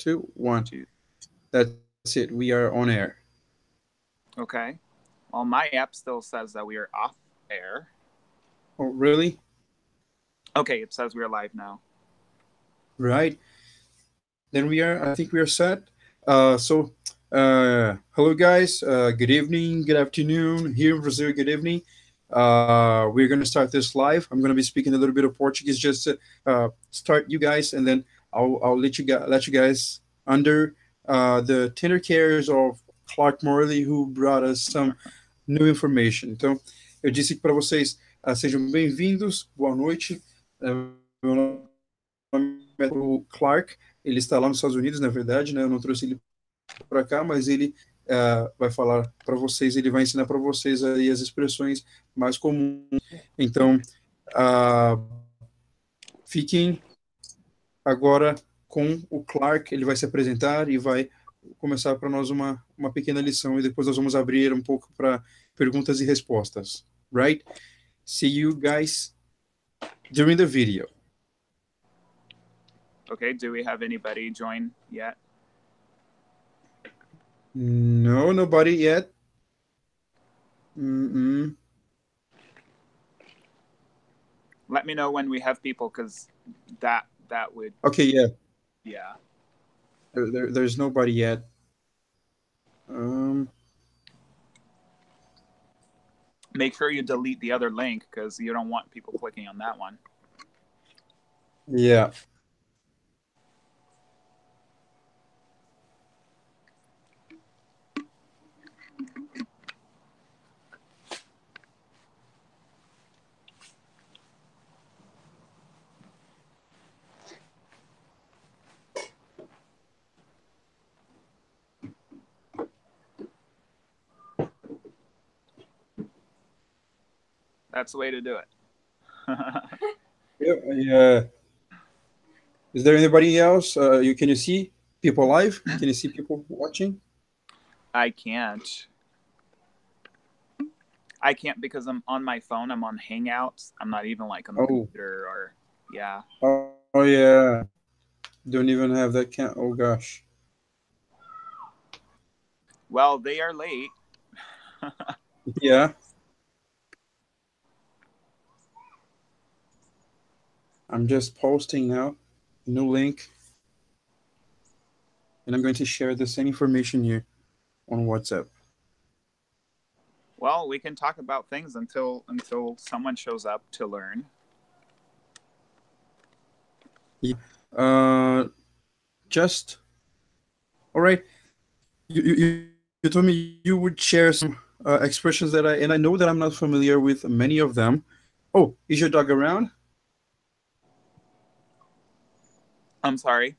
2, 1. Two. That's it. We are on air. Okay. Well, my app still says that we are off air. Oh, really? Okay, it says we are live now. Right. Then we are. I think we are set. Hello guys. Good evening. Good afternoon. Here in Brazil, good evening. We're gonna start this live. I'm gonna be speaking a little bit of Portuguese just to start you guys, and then I'll let you guys under the tender cares of Clark Morley, who brought us some new information. Então, eu disse para vocês, sejam bem-vindos, boa noite. Meu nome é o Clark, ele está lá nos Estados Unidos, na verdade, né? Eu não trouxe ele para cá, mas ele vai falar para vocês, ele vai ensinar para vocês aí as expressões mais comuns. Então, uh, fiquem agora com o Clark, ele vai se apresentar e vai começar para nós uma pequena lição e depois nós vamos abrir um pouco para perguntas e respostas, right? See you guys during the video. Okay, do we have anybody join yet? No, nobody yet. Mm-mm. Let me know when we have people, because that would. Okay, yeah. Yeah. There's nobody yet. Make sure you delete the other link, because you don't want people clicking on that one. Yeah. That's the way to do it. Yeah. Is there anybody else? Can you see people live? Can you see people watching? I can't. I can't because I'm on my phone. I'm on Hangouts. I'm not even like on the computer or yeah. Oh yeah. Don't even have that count. Oh gosh. Well, they are late. Yeah. I'm just posting now. New link. And I'm going to share the same information here on WhatsApp. Well, we can talk about things until someone shows up to learn. Yeah. Just all right. You told me you would share some expressions that I know that I'm not familiar with many of them. Oh, is your dog around? I'm sorry.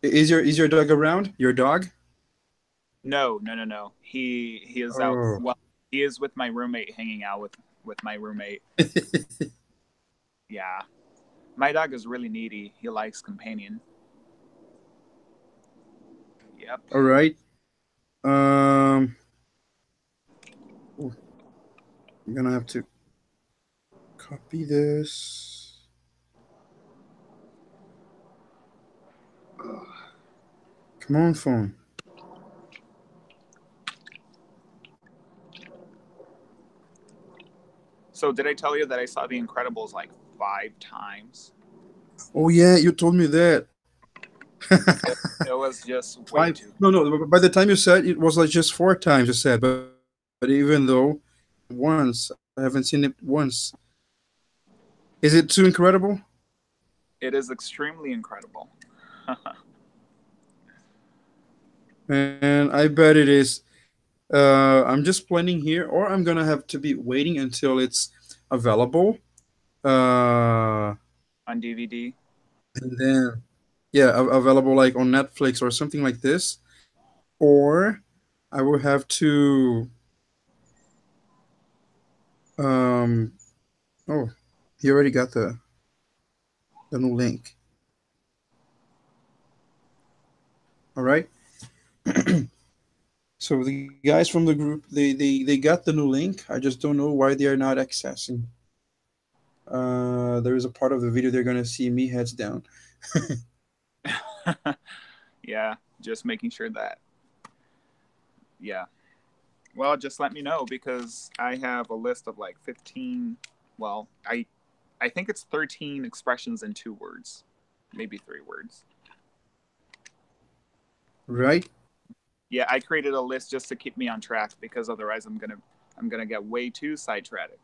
Is your dog around? Your dog? No. He is out. Well, he is with my roommate, hanging out with my roommate. Yeah. My dog is really needy. He likes companion. Yep. All right. I'm gonna have to copy this. Come on, phone. So did I tell you that I saw The Incredibles like 5 times? Oh yeah, you told me that. It was just way too. No. By the time you said it was like just 4 times you said, but even though once I haven't seen it once. Is it too incredible? It is extremely incredible. And I bet it is. I'm just planning here, or I'm gonna have to be waiting until it's available. On DVD. And then, yeah, available like on Netflix or something like this, or I will have to. Um. Oh, he already got the new link. All right. So the guys from the group, they got the new link. I just don't know why they are not accessing. There is a part of the video they're gonna see me heads down. Yeah, just making sure that. Yeah. Well, just let me know because I have a list of like 15. Well, I think it's 13 expressions in 2 words, maybe 3 words. Right? Yeah, I created a list just to keep me on track because otherwise I'm gonna get way too sidetracked.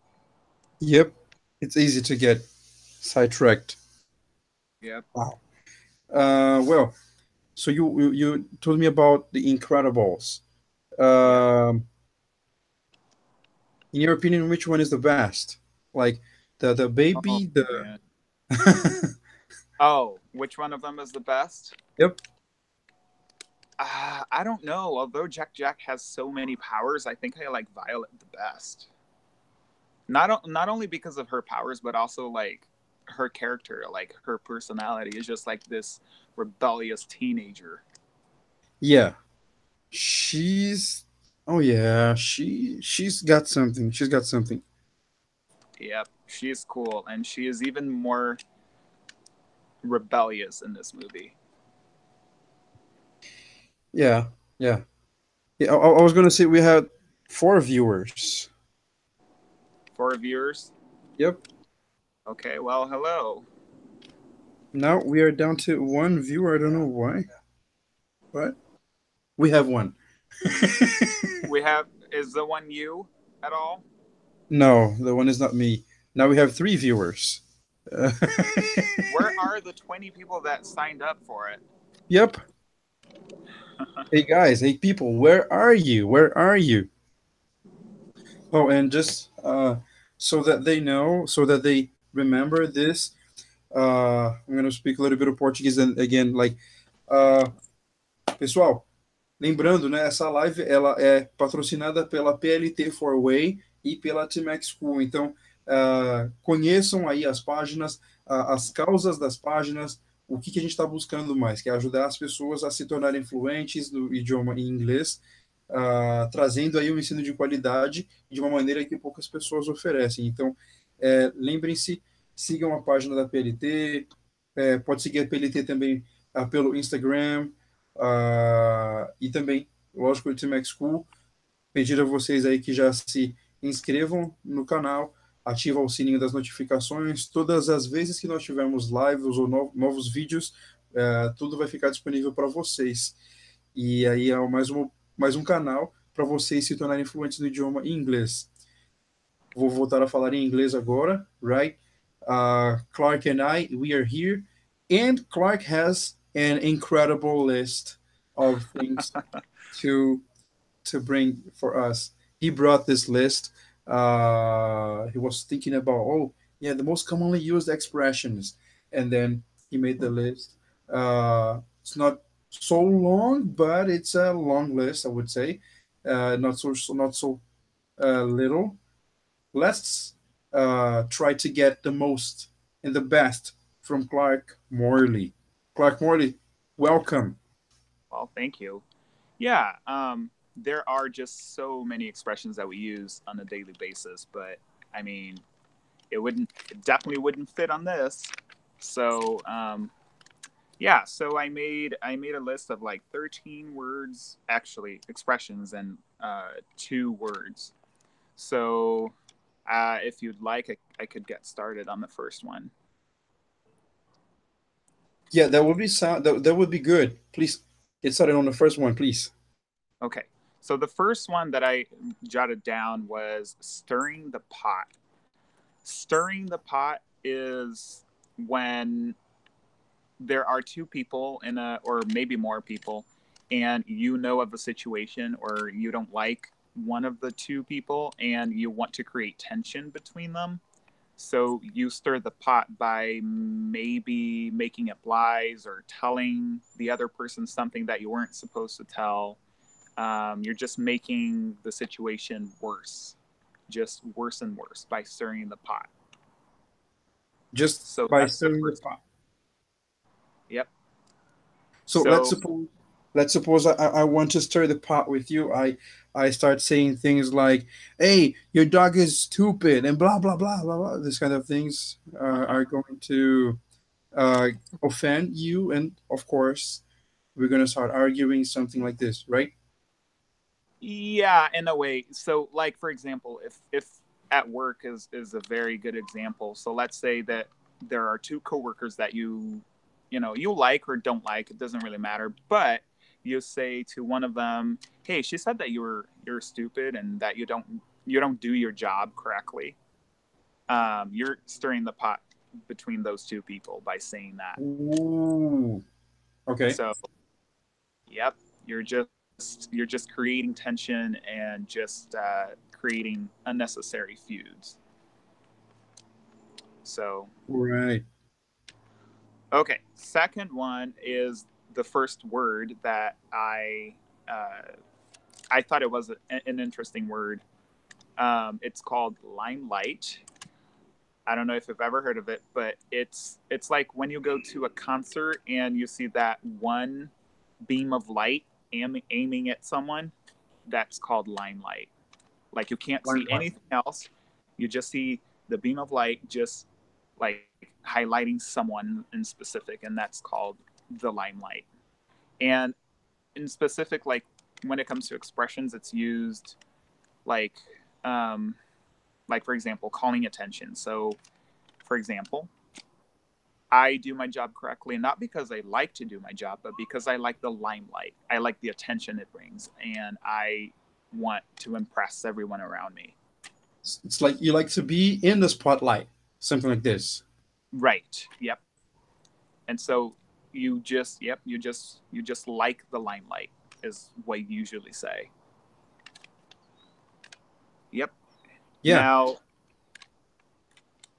Yep. It's easy to get sidetracked. Yep. Wow. Well, so you told me about the Incredibles. Yep. Um, in your opinion, which one is the best? Like the Oh baby, the man. Oh, which one of them is the best? yep. I don't know. Although Jack has so many powers, I think I like Violet the best. Not only because of her powers, but also like her character, like her personality is just like this rebellious teenager. Yeah. She's oh yeah, she's got something. She's got something. Yep, she is cool, and she is even more rebellious in this movie. Yeah. Yeah. Yeah, I was gonna say we had 4 viewers. For viewers, Yep. okay, well, hello. Now we are down to 1 viewer. I don't know why, but we have one. We have is the one you at all? No, the one is not me. Now we have 3 viewers. Uh, Where are the 20 people that signed up for it? yep. Hey guys, hey people, where are you? Where are you? Oh, and just so that they know, so that they remember this, I'm gonna speak a little bit of Portuguese and again, like, uh, pessoal, lembrando, né, essa live ela é patrocinada pela PLT Way e pela T-Mack Então, conheçam aí as páginas, as causas das páginas, o que a gente está buscando mais, que é ajudar as pessoas a se tornarem fluentes no idioma em inglês, trazendo aí um ensino de qualidade de uma maneira que poucas pessoas oferecem. Então, lembrem-se, sigam a página da PLT, pode seguir a PLT também pelo Instagram, e também, lógico, o TMACKSCHOOL. Pedir a vocês aí que já se inscrevam no canal, ativam o sininho das notificações. Todas as vezes que nós tivermos lives ou novos vídeos, tudo vai ficar disponível para vocês. E aí é mais um canal para vocês se tornarem fluentes no idioma inglês. Vou voltar a falar em inglês agora, right? Clark and I, we are here, and Clark has an incredible list of things to to bring for us. He brought this list. He was thinking about, oh, yeah, the most commonly used expressions, and then he made the list. It's not so long, but it's a long list, I would say. Not so little. Let's try to get the most and the best from Clark Morley. Clark Morley, welcome. Well, thank you. Yeah, there are just so many expressions that we use on a daily basis, but I mean, it definitely wouldn't fit on this. So, yeah, so I made a list of like 13 words, actually expressions, and 2 words. So, if you'd like, I could get started on the first one. Yeah, that would be that would be good. Please get started on the first one, please. Okay. So the first one that I jotted down was stirring the pot. Stirring the pot is when there are 2 people in a, or maybe more people, and you know of a situation or you don't like one of the 2 people and you want to create tension between them. So you stir the pot by maybe making up lies or telling the other person something that you weren't supposed to tell. You're just making the situation worse, just worse and worse by stirring the pot. Just So by that's the stirring the first one. pot. Yep. So let's So suppose I want to stir the pot with you. I start saying things like, "Hey, your dog is stupid," and blah blah blah blah blah. This kind of things are going to uh, offend you, and of course, we're gonna start arguing something like this, right? Yeah, in a way. So, like for example, if at work is a very good example. So let's say that there are two coworkers that you like or don't like. It doesn't really matter. But you say to one of them, "Hey, she said that you're stupid and that you don't do your job correctly." You're stirring the pot between those two people by saying that. Ooh. Okay. So, yep, you're just creating tension and just creating unnecessary feuds. So, Right. okay, second one is the first word that I thought it was an interesting word. It's called limelight. I don't know if you've ever heard of it, but it's like when you go to a concert and you see that one beam of light aiming at someone. That's called limelight. Like you can't see Limelight. anything else. You just see the beam of light just like highlighting someone in specific, and that's called the limelight. And in specific, like when it comes to expressions, it's used like um, like for example, calling attention. So, for example, I do my job correctly, not because I like to do my job, but because I like the limelight. I like the attention it brings, and I want to impress everyone around me. It's like you like to be in the spotlight, something like this. Right. Yep. And so you just like the limelight is what you usually say. Yep. Yeah. Now,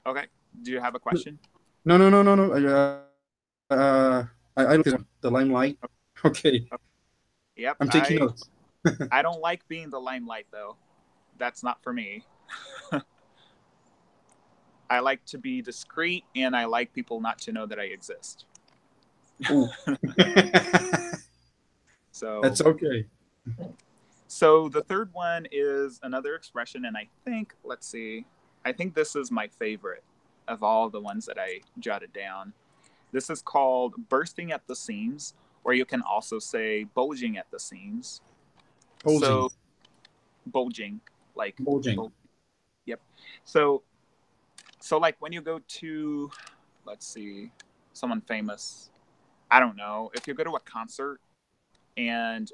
okay. Do you have a question? No, no, no, no, no. I don't this one. The limelight. Okay. Yep. I'm taking I notes. I don't like being the limelight though. That's not for me. I like to be discreet and I like people not to know that I exist. Ooh. So That's okay. so the third one is another expression, and I think, let's see, I think this is my favorite of all the ones that I jotted down. This is called bursting at the seams, or you can also say bulging at the seams. Posing. So bulging, like Bulging. bul- yep. So like when you go to, let's see, someone famous. I don't know if you go to a concert and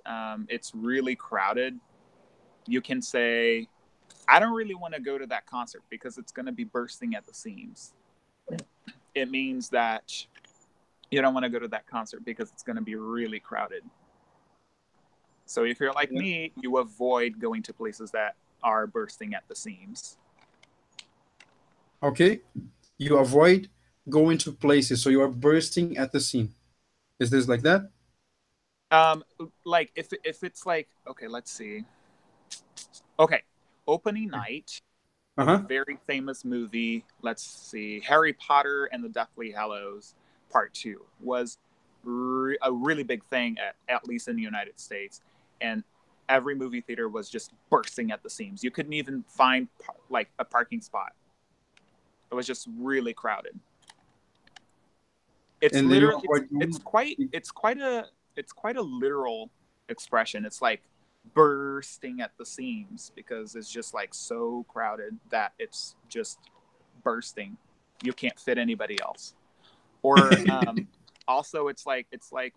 it's really crowded. You can say, I don't really want to go to that concert because it's going to be bursting at the seams. It means that you don't want to go to that concert because it's going to be really crowded. So if you're like me, you avoid going to places that are bursting at the seams. Okay. You avoid going to places, so you are bursting at the seam. Is this like that? Um, like if it's like, okay, let's see. Okay, opening night Uh of a huh. very famous movie. Let's see, Harry Potter and the Deathly Hallows Part Two was a really big thing at least in the United States, and every movie theater was just bursting at the seams. You couldn't even find like a parking spot. It was just really crowded. It's And then you literally avoid it's going. quite it's quite a it's quite a literal expression. It's like bursting at the seams because it's just like so crowded that it's just bursting. You can't fit anybody else. Or also it's like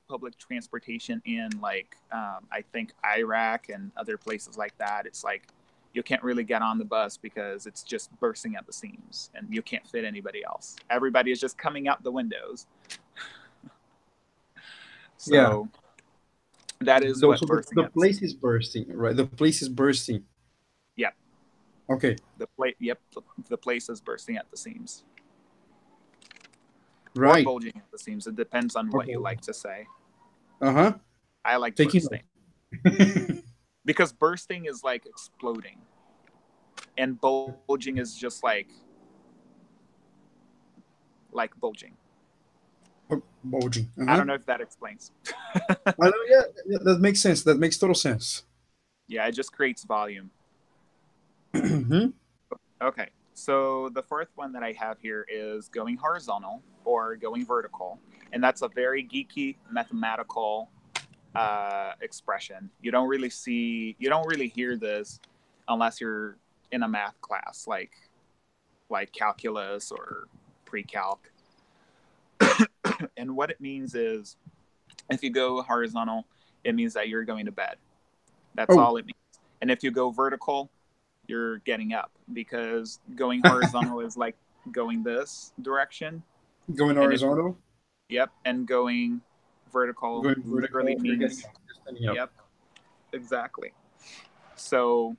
public transportation in like I think Iraq and other places like that. It's like you can't really get on the bus because it's just bursting at the seams and you can't fit anybody else. Everybody is just coming out the windows. Yeah. So that is what So bursting the at the place seams. is bursting, right? The place is bursting. Yep. Okay. The place is bursting at the seams. Or Right. bulging at the seams. It depends on what you like to say. Uh huh. I like Taking bursting. notes. Because bursting is like exploding. And bulging is just like bulging. Bulging. Uh I huh. don't know if that explains. I know. Yeah, yeah, that makes sense. That makes total sense. Yeah, it just creates volume. Hmm. Okay. So the fourth one that I have here is going horizontal or going vertical. And that's a very geeky mathematical expression. You don't really hear this unless you're in a math class like calculus or pre-calc. And what it means is if you go horizontal, it means that you're going to bed. That's Oh, all it means. And if you go vertical, you're getting up, because going horizontal is like going this direction. going And if you, horizontal, yep, and going vertical going literally vertical, you're getting means, up, you're standing up. yep, exactly. So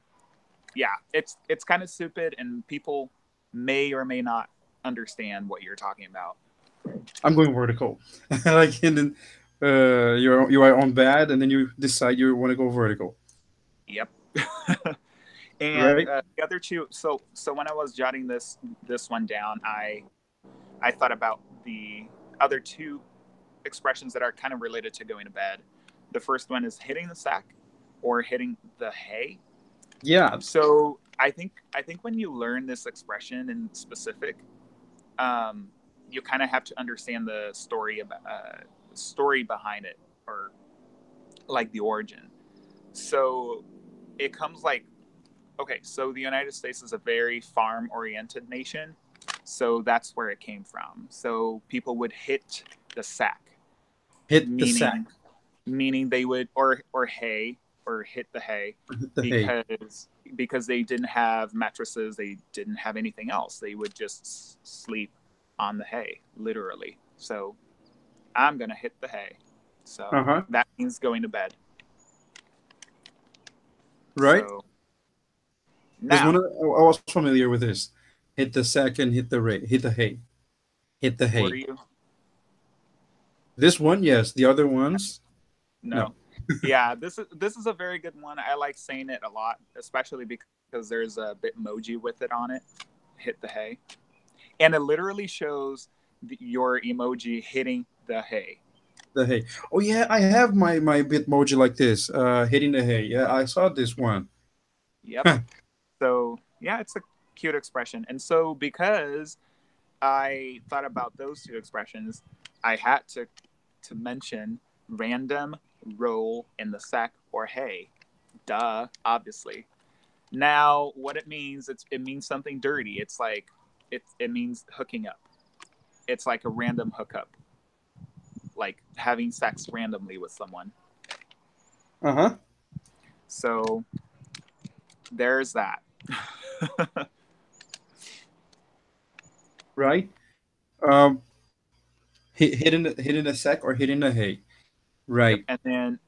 yeah, it's kind of stupid, and people may or may not understand what you're talking about. I'm going vertical. Like, and then you are on bed, and then you decide you want to go vertical, Yep. And right? the other two, so when I was jotting this one down, I thought about the other two expressions that are kind of related to going to bed. The first one is hitting the sack or hitting the hay. Yeah, So I think when you learn this expression in specific, um, you kind of have to understand the story behind it, or like the origin. So it comes like, okay, so the United States is a very farm oriented nation. So that's where it came from. So people would hit the sack, hit the sack, meaning meaning they would, or hay, or hit the hay, or hit the hay. because they didn't have mattresses, they didn't have anything else. They would just sleep on the hay, literally. So I'm gonna hit the hay. Uh So huh. that means going to bed. Right. So This one now, I was familiar with this. Hit the sack and hit the hay, hit the were hay. you? This one, yes. The other ones, no. No. Yeah, this is a very good one. I like saying it a lot, especially because there's a Bitmoji with it on it. Hit the hay, and it literally shows your emoji hitting the hay. The hay. Oh yeah, I have my Bitmoji like this. Hitting the hay. Yeah, I saw this one. Yep. So yeah, it's a cute expression. And so because I thought about those two expressions, I had to mention random roll in the sack or hay. Duh, obviously. Now, what it means, it means something dirty. It's like it means hooking up. It's like a random hookup, like having sex randomly with someone. Uh huh. So there's that. Right. Hitting the sack or hitting the hay. Yep. Right. And then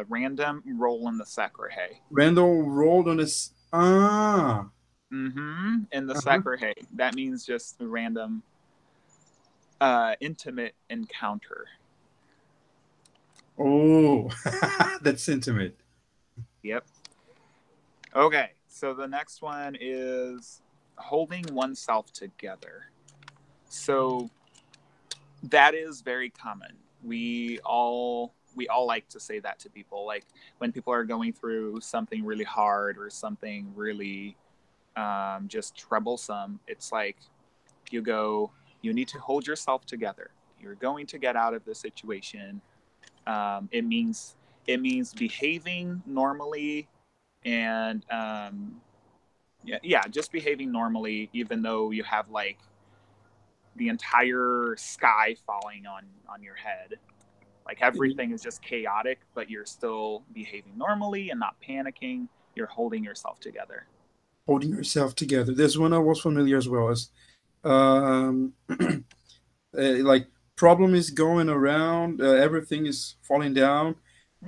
random roll in the sack or hay. Randall rolled on his. Ah. Mm-hmm. In the Uh huh. sack or hay. That means just a random intimate encounter. Oh, that's intimate. Yep. Okay. So the next one is holding oneself together. So that is very common. We all like to say that to people. Like when people are going through something really hard or something really just troublesome, it's like you go, you need to hold yourself together. You're going to get out of this situation. It means behaving normally, and yeah, just behaving normally, even though you have like the entire sky falling on your head. Like everything is just chaotic, but you're still behaving normally and not panicking. You're holding yourself together. Holding yourself together. This one I was familiar as well as. Um, like problem is going around, everything is falling down,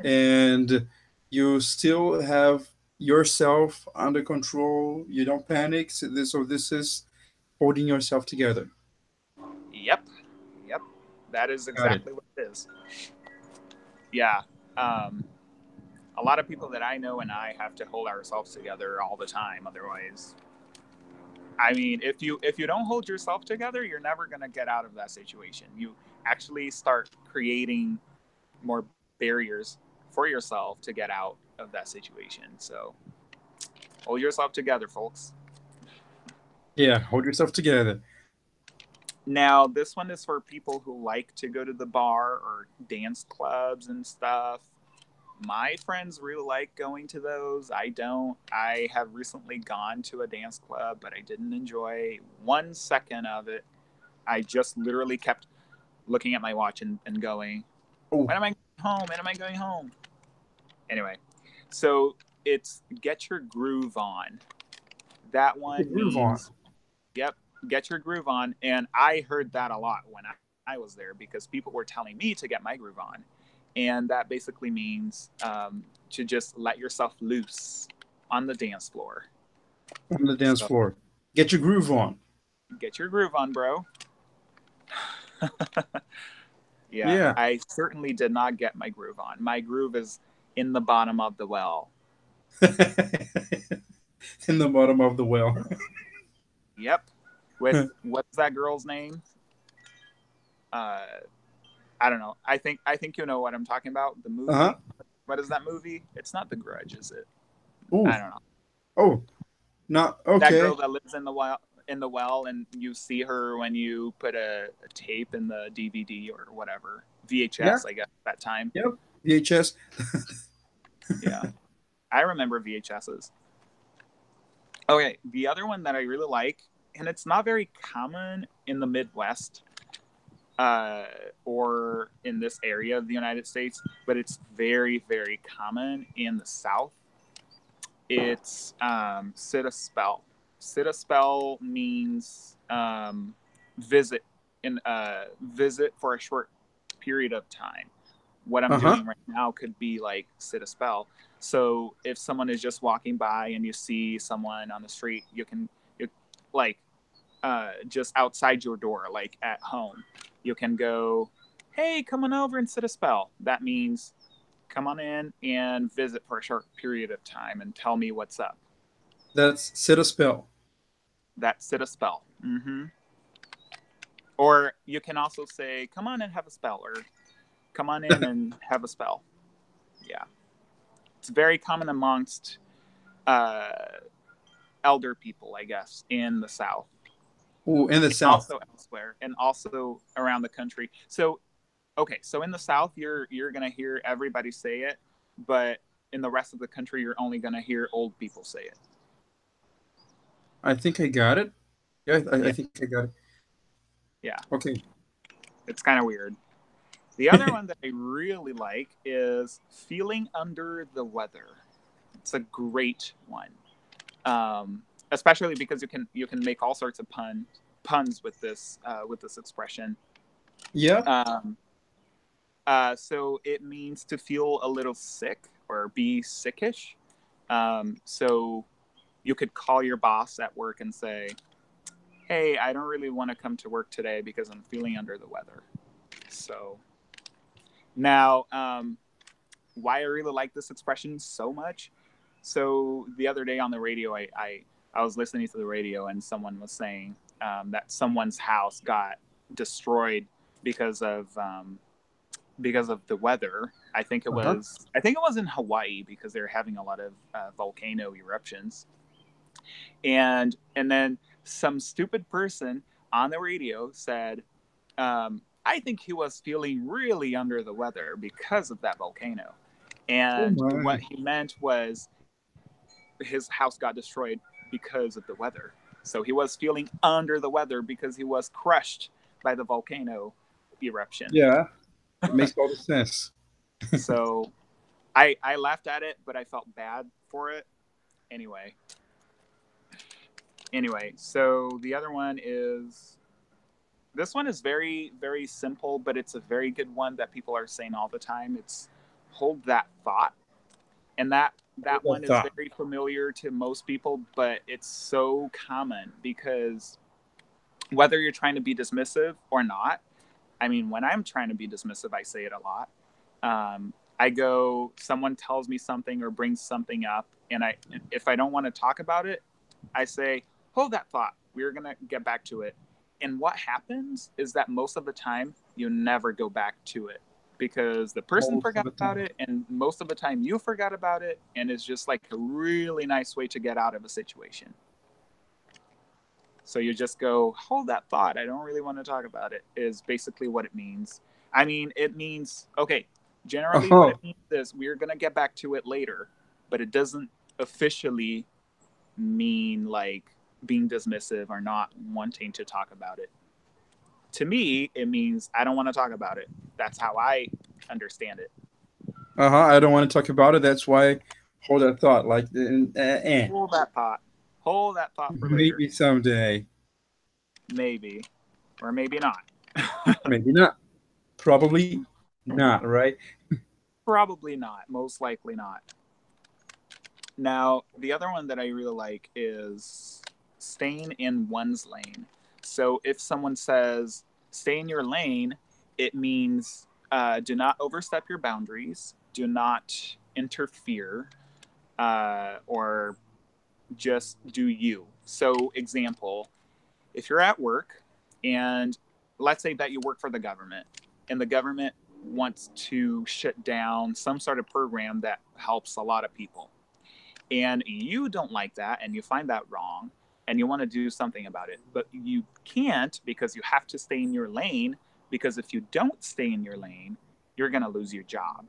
and you still have yourself under control. You don't panic. So this is holding yourself together. Yep, yep, that is Got it. exactly what it is. Yeah. Um, a lot of people that I know and I have to hold ourselves together all the time. Otherwise, I mean, if you don't hold yourself together, you're never gonna get out of that situation. You actually start creating more barriers for yourself to get out of that situation. So hold yourself together, folks. Yeah, hold yourself together. Now, this one is for people who like to go to the bar or dance clubs and stuff. My friends really like going to those. I don't. I have recently gone to a dance club, but I didn't enjoy 1 second of it. I just literally kept looking at my watch and going, Oh, when am I going home? When am I going home? Anyway, so it's get your groove on. That one groove on. means, yep, get your groove on. And I heard that a lot when I was there because people were telling me to get my groove on. And that basically means to just let yourself loose on the dance floor. On the dance So floor. Get your groove on. get your groove on, bro. Yeah, Yeah. I certainly did not get my groove on. My groove is in the bottom of the well. In the bottom of the well. Yep. With what's that girl's name? Uh, I don't know. I think you know what I'm talking about. The Uh-huh. movie. What is that movie? It's not The Grudge, is it? Oh, I don't know. oh, not That okay. girl that lives in the well, and you see her when you put a tape in the DVD or whatever Yeah, VHS, I guess that time. yep. VHS. Yeah, I remember VHSs. Okay, the other one that I really like, and it's not very common in the Midwest uh, or in this area of the United States, but it's very, very common in the South. It's sit a spell. Sit a spell means visit visit for a short period of time. What I'm Uh-huh. doing right now could be like sit a spell. So if someone is just walking by and you see someone on the street, you like just outside your door, like at home, you can go, "Hey, come on over and sit a spell." That means come on in and visit for a short period of time and tell me what's up. That's sit a spell. That sit a spell. Or you can also say, "Come on and have a spell," or "Come on in and have a spell." Yeah, it's very common amongst uh, elder people, I guess, in the South. Oh, in the And South. also elsewhere, and also around the country. So, okay, so in the South, you're gonna hear everybody say it, but in the rest of the country, you're only gonna hear old people say it. I think I got it. Yeah, I Yeah, think I got it. yeah, Okay. it's kind of weird. The other one that I really like is feeling under the weather. It's a great one, especially because you can make all sorts of puns with this expression. Yeah. Um, so it means to feel a little sick or be sickish. So you could call your boss at work and say, "Hey, I don't really want to come to work today because I'm feeling under the weather." So now, why I really like this expression so much. So the other day on the radio, I was listening to the radio and someone was saying that someone's house got destroyed because of the weather. Uh-huh. I think it was in Hawaii because they're having a lot of volcano eruptions. And then some stupid person on the radio said, I think he was feeling really under the weather because of that volcano. Oh And what my. he meant was his house got destroyed because of the weather. So he was feeling under the weather because he was crushed by the volcano eruption. Yeah. Makes all the sense. So I laughed at it, but I felt bad for it. Anyway, so the other one is, this one is very, very simple, but it's a very good one that people are saying all the time. It's hold that thought. And that Hold one that is thought. very familiar to most people, but it's so common because whether you're trying to be dismissive or not, I mean, when I'm trying to be dismissive, I say it a lot. I go, someone tells me something or brings something up, and if I don't want to talk about it, I say, hold that thought. We're going to get back to it. And what happens is that most of the time, you never go back to it because the person Most of forgot the about time. it. And most of the time, you forgot about it. And it's just like a really nice way to get out of a situation. So you just go, hold that thought. I don't really want to talk about it, is basically what it means. I mean, it means, okay, generally what Uh-huh. it means is we're going to get back to it later, but it doesn't officially mean like being dismissive or not wanting to talk about it. To me, it means I don't want to talk about it. That's how I understand it. Uh-huh. I don't want to talk about it. That's why hold that thought. Like, Hold that thought. Hold that thought for later. maybe someday. Maybe. Or maybe not. Maybe not. Probably not, right? Probably not. Most likely not. Now, the other one that I really like is staying in one's lane. So if someone says, stay in your lane, it means do not overstep your boundaries, do not interfere, or just do you. So, example, if you're at work and let's say that you work for the government and the government wants to shut down some sort of program that helps a lot of people, and you don't like that and you find that wrong and you want to do something about it, but you can't because you have to stay in your lane, because if you don't stay in your lane, you're going to lose your job.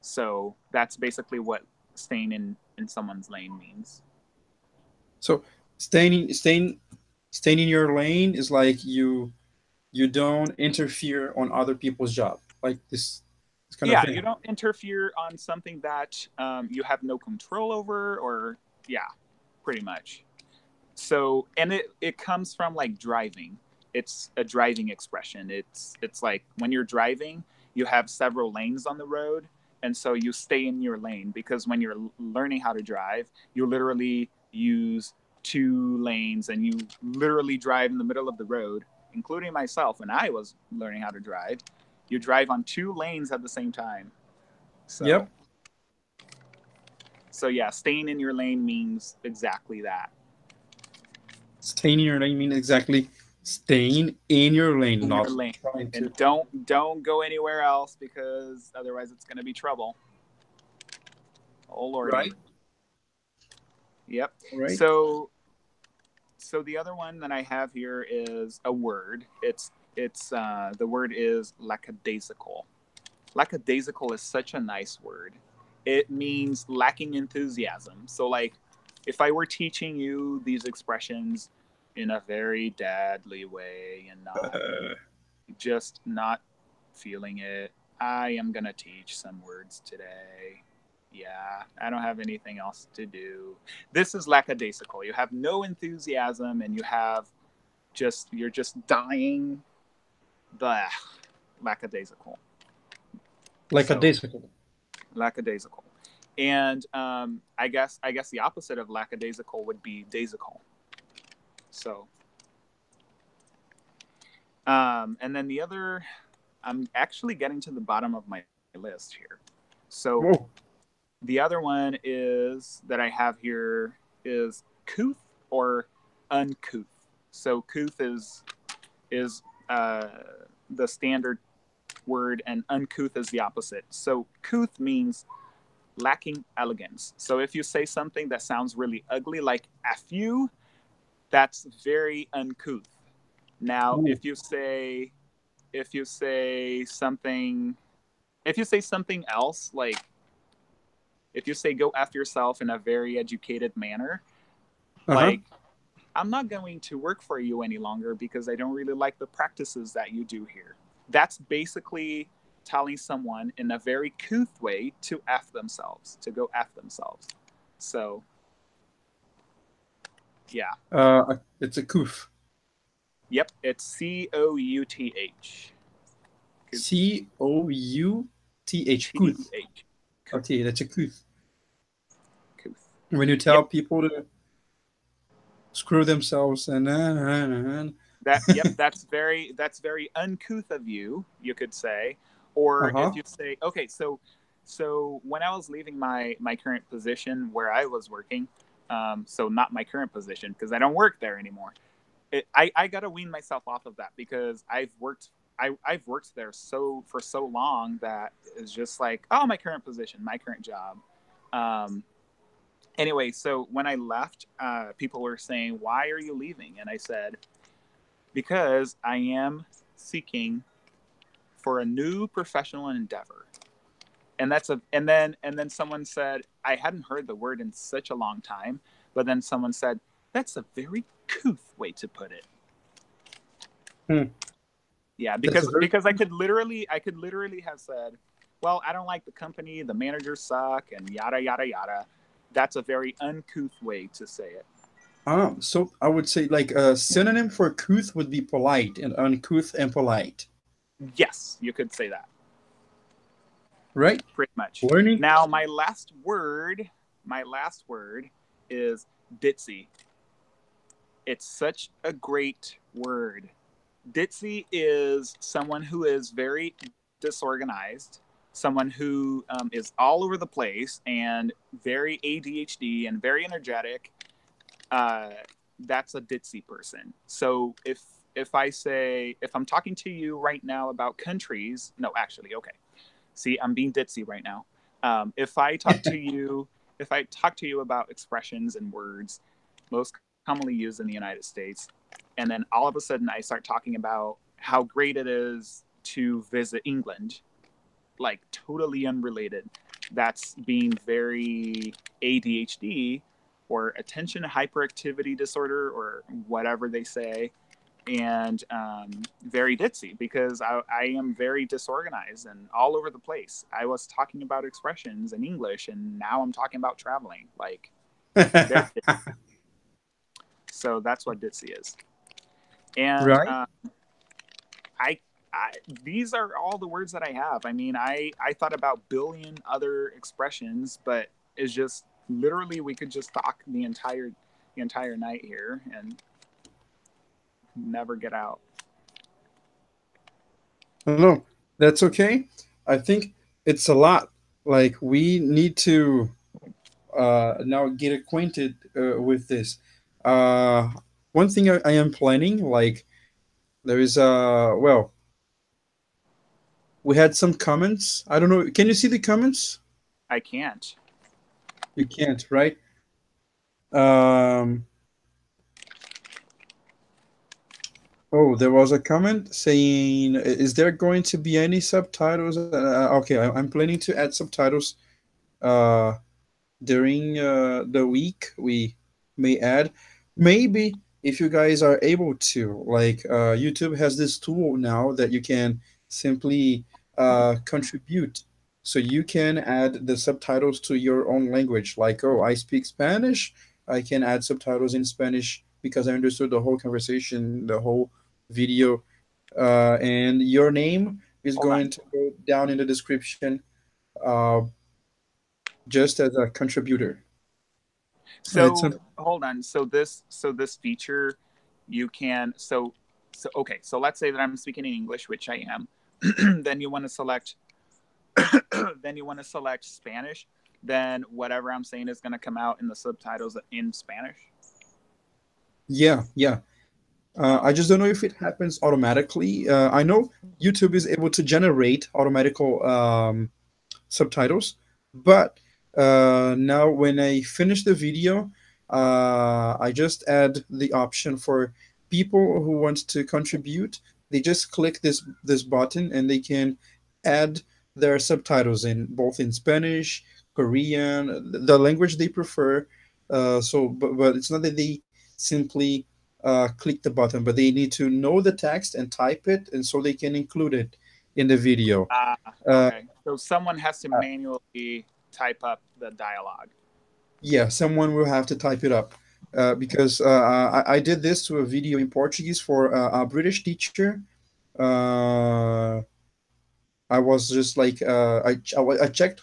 So that's basically what staying in someone's lane means. So staying in your lane is like you don't interfere on other people's job. Like this kind of Yeah, thing. you don't interfere on something that you have no control over, or yeah, pretty much. So, and it comes from like driving. It's a driving expression. It's like when you're driving, you have several lanes on the road, and so you stay in your lane, because when you're learning how to drive, you literally use two lanes and you literally drive in the middle of the road, including myself when I was learning how to drive. You drive on two lanes at the same time. So, Yep. so yeah, staying in your lane means exactly that. Staying in your lane means exactly staying in your lane, In your not lane, trying to. and don't go anywhere else, because otherwise it's going to be trouble. Oh lordy. Right. Yep. Right. So the other one that I have here is a word. It's the word is lackadaisical. Lackadaisical is such a nice word. It means lacking enthusiasm. So like if I were teaching you these expressions in a very dadly way and not Uh, just not feeling it, I am going to teach some words today. Yeah, I don't have anything else to do. This is lackadaisical. You have no enthusiasm and you have you're just dying. Blah, lackadaisical. like a So, daisical. lackadaisical. And I guess the opposite of lackadaisical would be daisical. So, and then the other, I'm actually getting to the bottom of my list here. So Whoa. the other one is that I have here is couth or uncouth. So couth is the standard word, and uncouth is the opposite. So couth means lacking elegance. So if you say something that sounds really ugly, like "f you," that's very uncouth. Now, Ooh. if you say something if you say something else, like if you say "go after yourself" in a very educated manner, Uh huh. like "I'm not going to work for you any longer because I don't really like the practices that you do here." That's basically telling someone in a very couth way to F themselves, to go F themselves. So, yeah. It's a coof. Yep, it's COUTH. Couth. Couth. TH. Couth. Okay, that's a couth. Couth. When you Yep. tell people to screw themselves and Yep, that's very uncouth of you, you could say. uh Or huh. if you say, okay, so when I was leaving my current position where I was working, so not my current position because I don't work there anymore. I gotta wean myself off of that, because I've worked there for so long that it's just like, oh, my current position, my current job. Um, Anyway, so when I left, people were saying, "Why are you leaving?" And I said, "Because I am seeking for a new professional endeavor." And then someone said, I hadn't heard the word in such a long time, but then someone said, "That's a very couth way to put it." Hmm. Yeah, That's a very because I could literally have said, "Well, I don't like the company, the managers suck, and yada yada yada." That's a very uncouth way to say it. so I would say like a synonym for couth would be polite and uncouth and polite, Yes, you could say that. right? Pretty much. Learning. Now, my last word is ditzy. It's such a great word. Ditzy is someone who is very disorganized, someone who is all over the place and very ADHD and very energetic. Uh, that's a ditzy person. So if I'm talking to you right now about countries, no, actually, okay. See, I'm being ditzy right now. If I talk to you, if I talk to you about expressions and words most commonly used in the United States, and then all of a sudden I start talking about how great it is to visit England, like totally unrelated. That's being very ADHD or attention hyperactivity disorder or whatever they say, and very ditzy because I am very disorganized and all over the place. I was talking about expressions in English, and now I'm talking about traveling. Like, very so that's what ditzy is. And Right? I, I, these are all the words that I have. I mean, I thought about billion other expressions, but it's just literally we could just talk the entire night here and never get out. No, that's okay. I think it's a lot. Like we need to now get acquainted with this. Uh, one thing I am planning, like there is well, we had some comments. I don't know. Can you see the comments? I can't. You can't, right? Um, oh, there was a comment saying, "Is there going to be any subtitles?" Okay, I'm planning to add subtitles uh, during the week. We may add, maybe if you guys are able to, like YouTube has this tool now that you can simply contribute. So you can add the subtitles to your own language. Like, oh, I speak Spanish. I can add subtitles in Spanish because I understood the whole conversation, the whole video. And your name is Hold on. going to go down in the description uh, just as a contributor. It's So hold on. So this feature, you can so okay. So let's say that I'm speaking in English, which I am. Then you want to select then you want to select Spanish. Then whatever I'm saying is going to come out in the subtitles in Spanish. yeah, yeah. I Okay. just don't know if it happens automatically. I know YouTube is able to generate automatical subtitles, but now when I finish the video, I just add the option for people who want to contribute. They just click this button and they can add their subtitles in both in Spanish, Korean, the language they prefer. But it's not that they simply click the button, but they need to know the text and type it, and so they can include it in the video. Ah, Uh, okay. So someone has to manually type up the dialogue. Yeah, someone will have to type it up because I did this to a video in Portuguese for a British teacher. Uh, I was just like I checked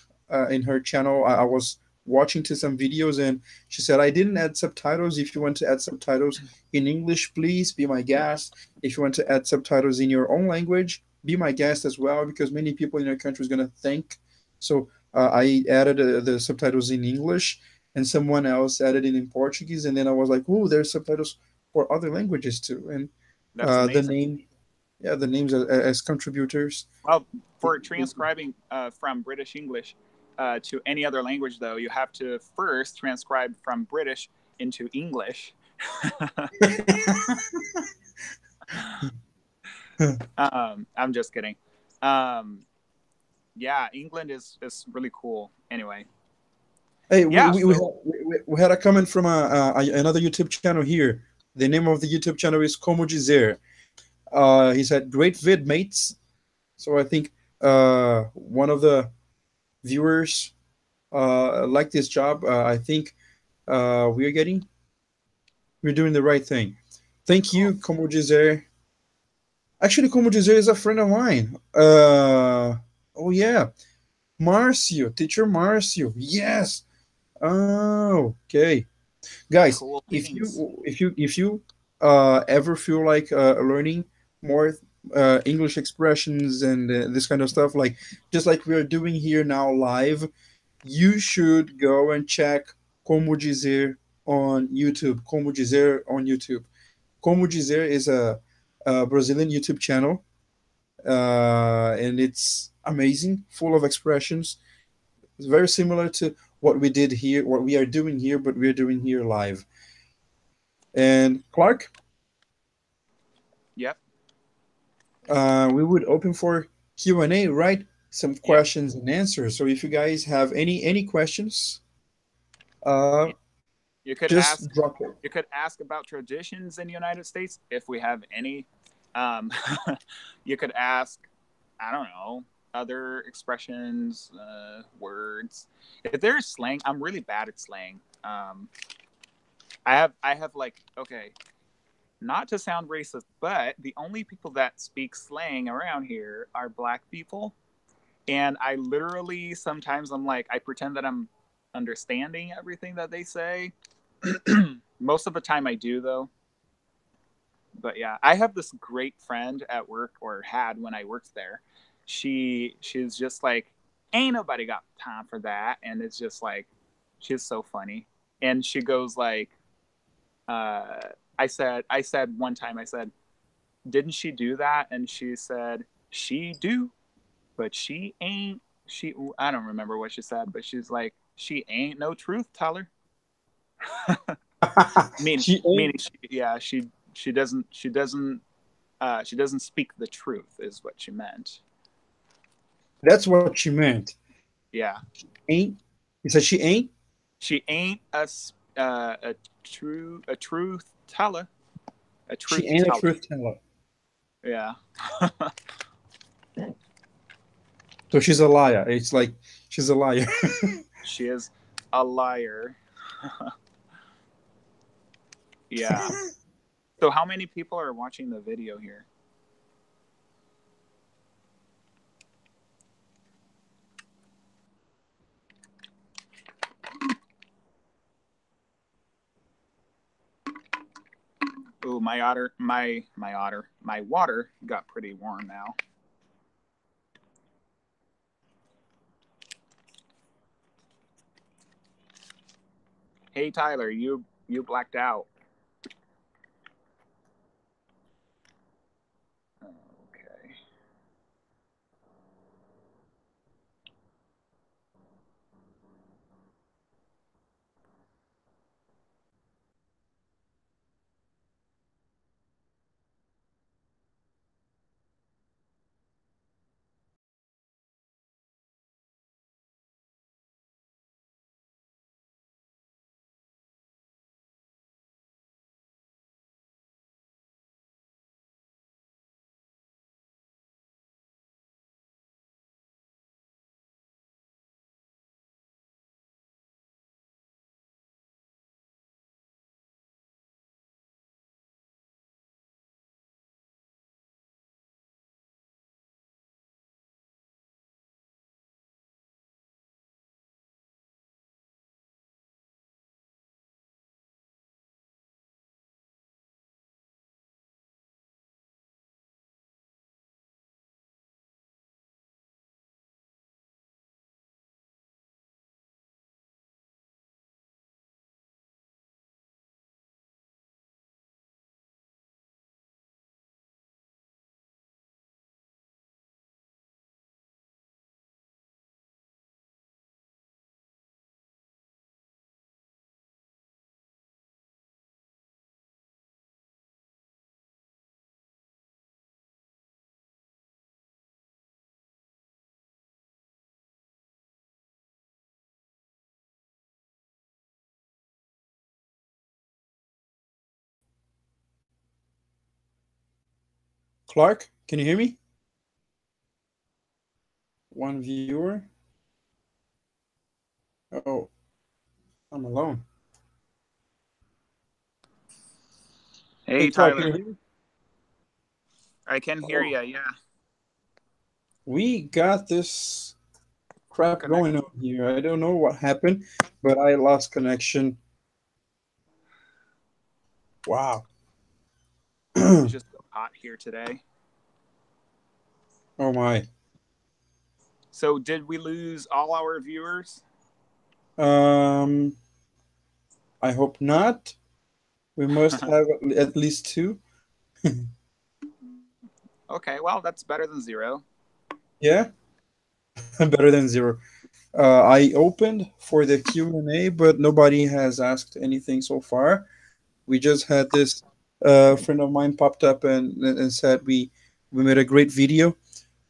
in her channel. I was watching to some videos and she said I didn't add subtitles. If you want to add subtitles in English, please be my guest. If you want to add subtitles in your own language, be my guest as well because many people in your country is gonna think. So I added the subtitles in English and someone else added it in Portuguese and then I was like, oh, there's subtitles for other languages too. And That's the amazing. name, the names as contributors. Well, for transcribing from British English, to any other language, though, you have to first transcribe from British into English. I'm just kidding. Um, yeah, England is really cool. Anyway, Hey, yeah. So we had a comment from another YouTube channel here. The name of the YouTube channel is Como Dizer. He said, "Great vid, mates." So I think one of the viewers like this job. I think we're doing the right thing. Thank cool. you, Como Dizer. Actually, Como Dizer is a friend of mine. Oh yeah, Marcio, teacher Marcio. Yes. Oh, okay. Guys, Cool if beans. you ever feel like learning more English expressions and this kind of stuff, like just like we are doing here now live, you should go and check Como Dizer on YouTube. Como Dizer on YouTube. Como Dizer is a Brazilian YouTube channel, and it's amazing, full of expressions. It's very similar to what we did here, what we are doing here, but we're doing here live. And Clark, Yep. we would open for Q&A, right? Some Yep. questions and answers. So if you guys have any questions, uh, You could just ask. drop it. You could ask about traditions in the United States if we have any. Um, you could ask. I don't know, other expressions, words. If there's slang, I'm really bad at slang. I have like, okay, not to sound racist, but the only people that speak slang around here are black people. And I literally sometimes I'm like, I pretend that I'm understanding everything that they say. Most of the time I do though. But yeah, I have this great friend at work, or had when I worked there. She's just like, ain't nobody got time for that, and it's just like, she's so funny. And she goes like, uh, I said one time, I said, didn't she do that? And she said, she do, but she ain't. She, I don't remember what she said, but she's like, she ain't no truth teller. meaning She ain't. meaning she, yeah, she doesn't speak the truth is what she meant. That's what she meant. Yeah, Ain't. You said she ain't. she ain't a truth teller, a She truth ain't a teller. truth teller. Yeah. So she's a liar. It's like she's a liar. She is a liar. Yeah. So how many people are watching the video here? Ooh, my water got pretty warm now. Hey Tyler, you blacked out. Okay. Clark, can you hear me? One viewer. Oh, I'm alone. Hey, Hey, Clark, can you Tyler. hear me? I can hear Oh, you. Yeah. we got this crap going Connection. on here. I don't know what happened, but I lost connection. Wow. It's just so hot here today. Oh my. So, did we lose all our viewers? Um, I hope not. We must have at least two. Okay, well, that's better than zero. Yeah, better than zero. I opened for the Q&A, but nobody has asked anything so far. We just had this friend of mine popped up and said we made a great video.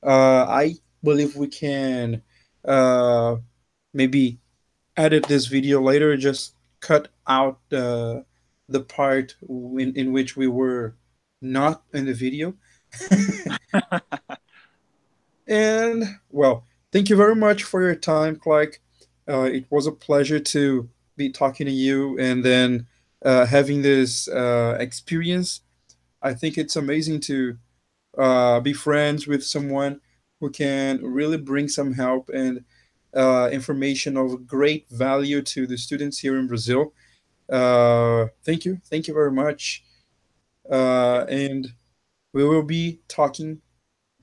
I believe we can uh, maybe edit this video later, just cut out the part in which we were not in the video. And well, thank you very much for your time, Clark. It was a pleasure to be talking to you and then having this experience. I think it's amazing to be friends with someone who can really bring some help and information of great value to the students here in Brazil. Thank you very much. Yeah. And we will be talking,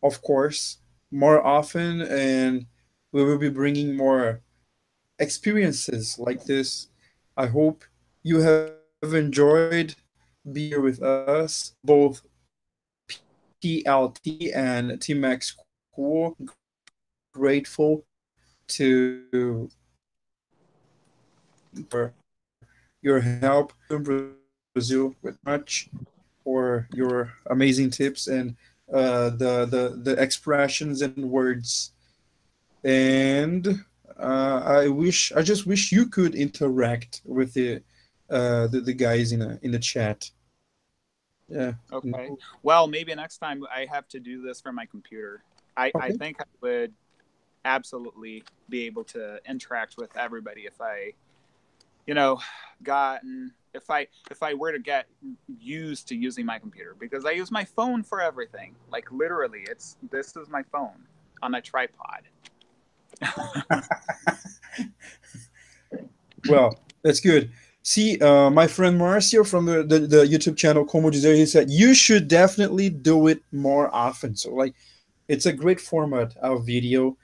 of course, more often, and we will be bringing more experiences like this. I hope you have enjoyed being here with us, both PLT and TMAC School. Grateful to for your help in Brazil with much for your amazing tips and the expressions and words. And I just wish you could interact with the guys in the chat. Yeah. Okay. Well, maybe next time I have to do this from my computer. I Okay. think I would absolutely be able to interact with everybody if I, you know, gotten if I were to get used to using my computer because I use my phone for everything. Like literally, it's this is my phone on a tripod. Well, that's good. See, my friend Marcio from the YouTube channel Como Dizer, he said you should definitely do it more often. So like, it's a great format of video.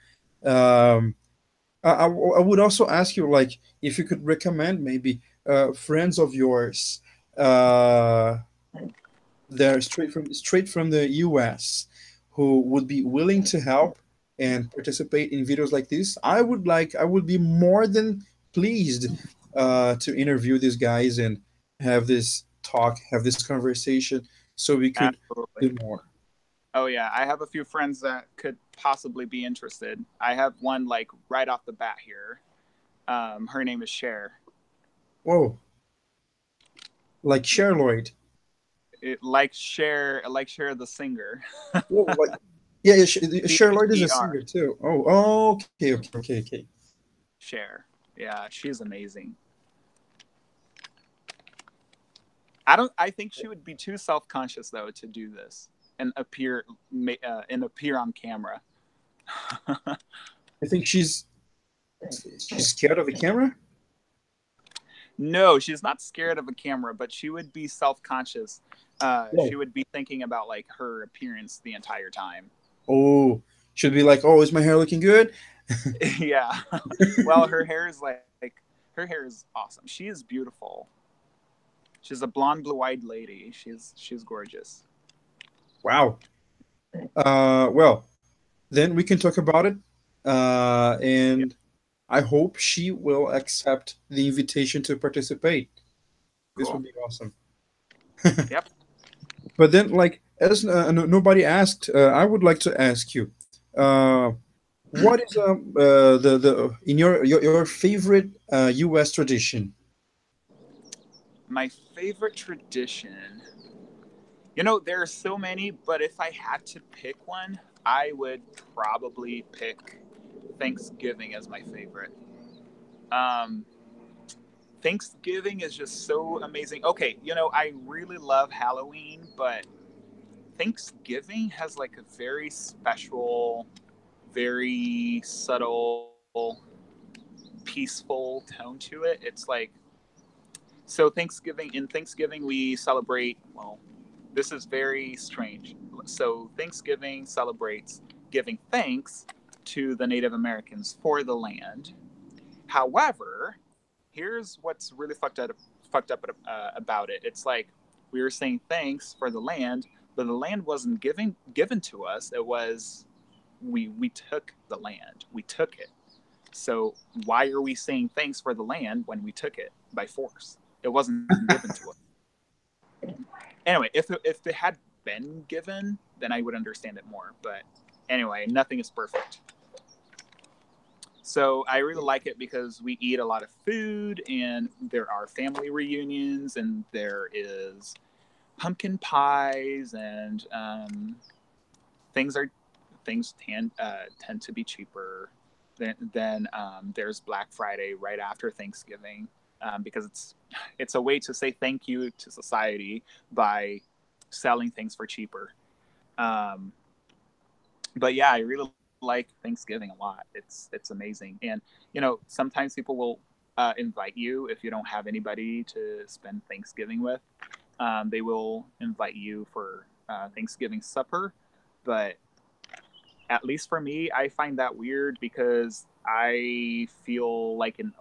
Um, I would also ask you like if you could recommend maybe friends of yours uh, they're straight from the US who would be willing to help and participate in videos like this. I would be more than pleased to interview these guys and have this talk, have this conversation so we could Absolutely. do more. Oh yeah, I have a few friends that could possibly be interested. I have one like right off the bat here. Her name is Cher. Whoa, like Yeah, Cher Lloyd. like Cher the singer. Whoa, like yeah, yeah, Cher Lloyd is a CHER. singer too. Oh, okay. Cher. Yeah, she's amazing. I don't. I think she would be too self conscious though to do this and appear on camera. I think she's scared of the camera. No, she's not scared of a camera, but she would be self conscious. She Whoa. would be thinking about like her appearance the entire time. Oh, should be like, oh, is my hair looking good? Yeah. Well, her hair is like her hair is awesome. She is beautiful. She's a blonde, blue-eyed lady. She's gorgeous. Wow. Well, then we can talk about it. Yep. And I hope she will accept the invitation to participate. This Cool. would be awesome. Yep. But then, like, as nobody asked, I would like to ask you, what is the in your favorite U.S. tradition? My favorite tradition. There are so many, but if I had to pick one, I would probably pick Thanksgiving as my favorite. Um, Thanksgiving is just so amazing. Okay, I really love Halloween, but Thanksgiving has like a very special, very subtle, peaceful tone to it. It's like, so in Thanksgiving we celebrate, well, this is very strange. So Thanksgiving celebrates giving thanks to the Native Americans for the land. However, here's what's really fucked up about it. It's like we were saying thanks for the land, but the land wasn't given to us. It was, we took the land. We took it. So why are we saying thanks for the land when we took it by force? It wasn't given to us. Anyway, if it had been given, then I would understand it more. But anyway, nothing is perfect. So I really like it because we eat a lot of food, and there are family reunions, and there is pumpkin pies, and things are things tend to be cheaper. Then there's Black Friday right after Thanksgiving, because it's a way to say thank you to society by selling things for cheaper. Um, but yeah, I really like Thanksgiving a lot. It's amazing, and sometimes people will invite you if you don't have anybody to spend Thanksgiving with. They will invite you for Thanksgiving supper, but at least for me, I find that weird because I feel like an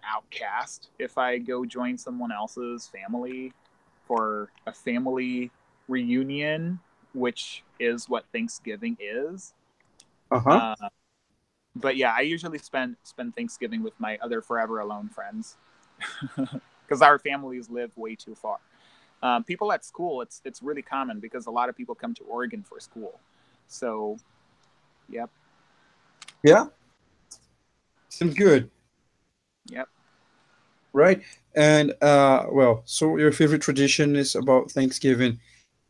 outcast if I go join someone else's family for a family reunion, which is what Thanksgiving is. Uh-huh. Uh, but yeah, I usually spend Thanksgiving with my other forever alone friends because our families live way too far. People at school, it's really common because a lot of people come to Oregon for school. So, yep, Yeah, seems good, yep. right? And well, so your favorite tradition is about Thanksgiving.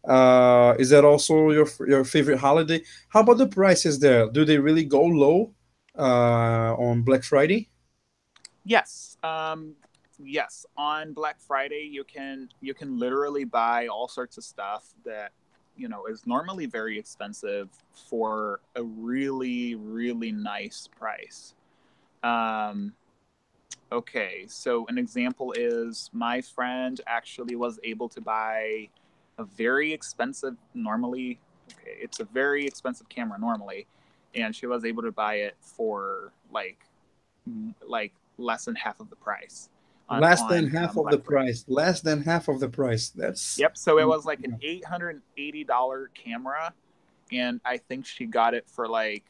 Is that also your favorite holiday? How about the prices there? Do they really go low on Black Friday? Yes. Yes. On Black Friday, you can literally buy all sorts of stuff that is normally very expensive for a really really nice price. Um, okay, so an example is my friend actually was able to buy a very expensive normally. Okay, it's a very expensive camera normally, and she was able to buy it for like less than half of the price on Less than on half um, of the Black Friday. price. Less than half of the price. That's Yep. So it was like an $880 camera, and I think she got it for like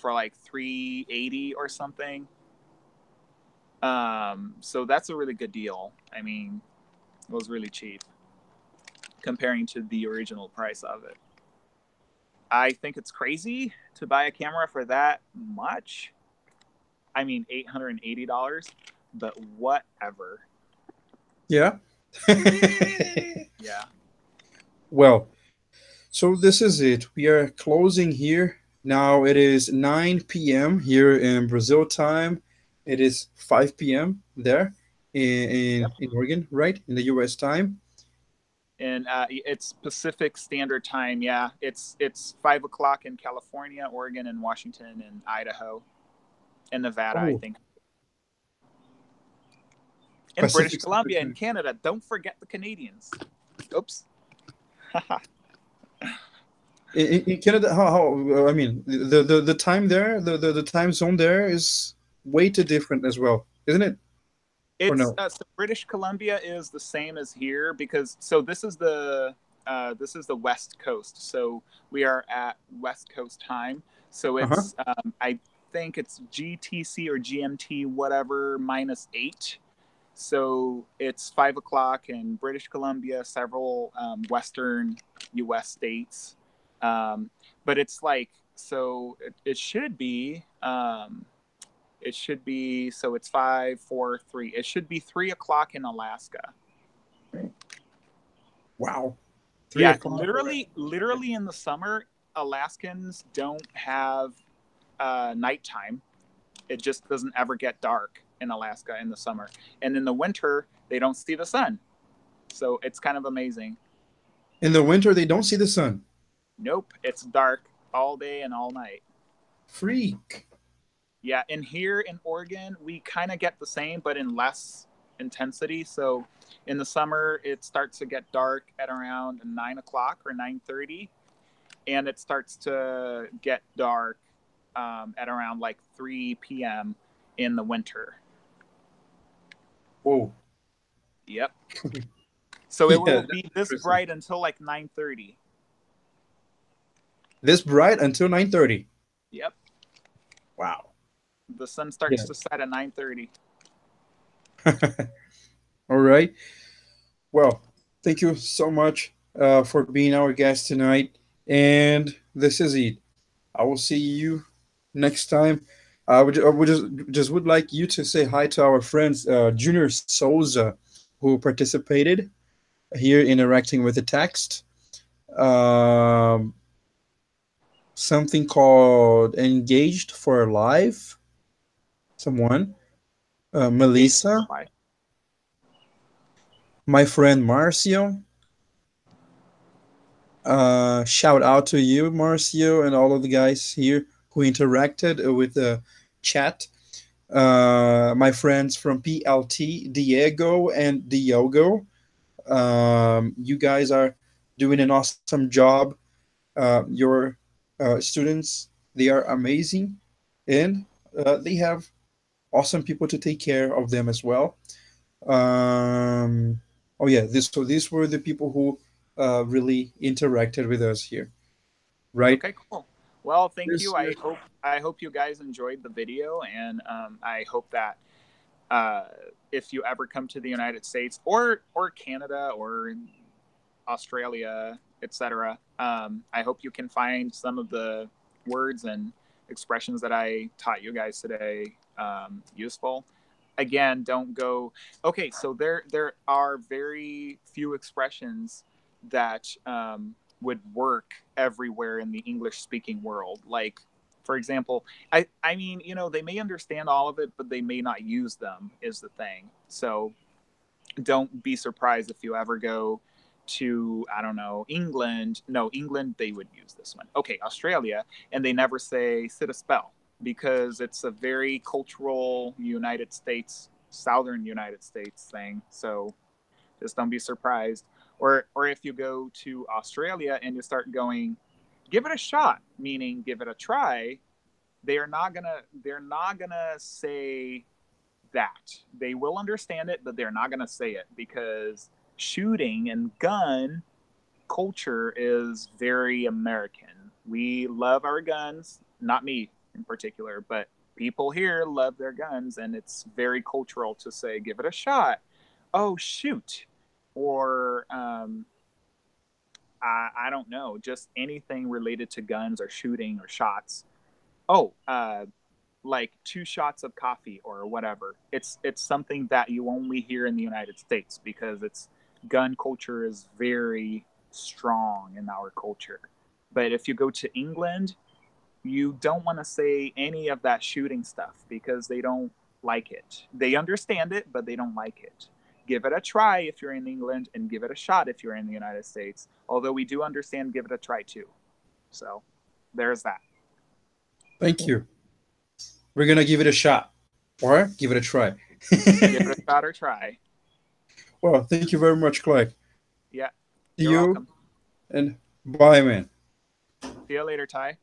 380 or something. So that's a really good deal. I mean, it was really cheap comparing to the original price of it. I think it's crazy to buy a camera for that much. I mean, $880, but whatever. yeah. Yeah. Well, so this is it. We are closing here. Now it is 9 p.m. here in Brazil time. It is 5 p.m. there Yep. in Oregon, right? In the US time. And it's Pacific Standard Time. Yeah, it's 5 o'clock in California, Oregon, and Washington, and Idaho, and Nevada, I Oh, think, and British Pacific Standard Columbia and Time. Canada. Don't forget the Canadians. Oops. In Canada, I mean, the time there, the time zone there is way too different as well, isn't it? Or It's no? so British Columbia is the same as here because so this is the West Coast. So we are at West Coast time. So Uh-huh. I think it's GTC or GMT whatever -8. So it's 5 o'clock in British Columbia, several Western U.S. states. Um, but it's like so it should be. So it's 5, 4, 3. It should be 3 o'clock in Alaska. Wow. Three Yeah, o'clock. literally in the summer, Alaskans don't have nighttime. It just doesn't ever get dark in Alaska in the summer. And in the winter, they don't see the sun. So it's kind of amazing. In the winter, they don't see the sun. Nope, it's dark all day and all night. Freak. Yeah, and here in Oregon, we kind of get the same, but in less intensity. So in the summer, it starts to get dark at around 9 o'clock or 9:30, and it starts to get dark at around like 3 p.m. in the winter. Whoa. Yep. So it Yeah, will that's be this interesting. bright until like 9:30. This bright until 9:30. Yep. Wow. The sun starts Yeah. to set at 9:30. All right. Well, thank you so much for being our guest tonight. And this is it. I will see you next time. I would just would like you to say hi to our friends, Junior Souza, who participated here interacting with the text. Um, Something called Engaged for Life. Someone, Engaged for Melissa, life. my friend Marcio. Shout out to you, Marcio, and all of the guys here who interacted with the chat. My friends from PLT, Diego and Diogo. You guys are doing an awesome job. Your students, they are amazing, and they have awesome people to take care of them as well. Oh yeah, these were the people who really interacted with us here, right? Okay, cool. Well, thank you. There's I hope you guys enjoyed the video, and I hope that uh, if you ever come to the United States or Canada or Australia, etc., I hope you can find some of the words and expressions that I taught you guys today useful. Again, don't go. Okay, so there are very few expressions that would work everywhere in the English speaking world. Like, for example, I mean, they may understand all of it, but they may not use them. Is the thing. So don't be surprised if you ever go to, I don't know, England. No, England, they would use this one. Okay, Australia, and they never say sit a spell because it's a very cultural United States, Southern United States thing. So just don't be surprised. Or if you go to Australia and you start going, give it a shot, meaning give it a try, they're not gonna say that. They will understand it, but they're not going to say it because shooting and gun culture is very American. We love our guns, not me in particular, but people here love their guns, and it's very cultural to say, give it a shot. Oh, shoot. Or, I don't know, just anything related to guns or shooting or shots. Oh, like 2 shots of coffee or whatever. It's something that you only hear in the United States because it's gun culture is very strong in our culture. But if you go to England, you don't want to say any of that shooting stuff because they don't like it. They understand it, but they don't like it. Give it a try if you're in England, and give it a shot if you're in the United States. Although we do understand, give it a try too. So there's that. Thank you. We're gonna give it a shot or give it a try. Give it a shot or try. Well, thank you very much, Clark. Yeah, See you're you welcome. and bye, man. See you later, Ty.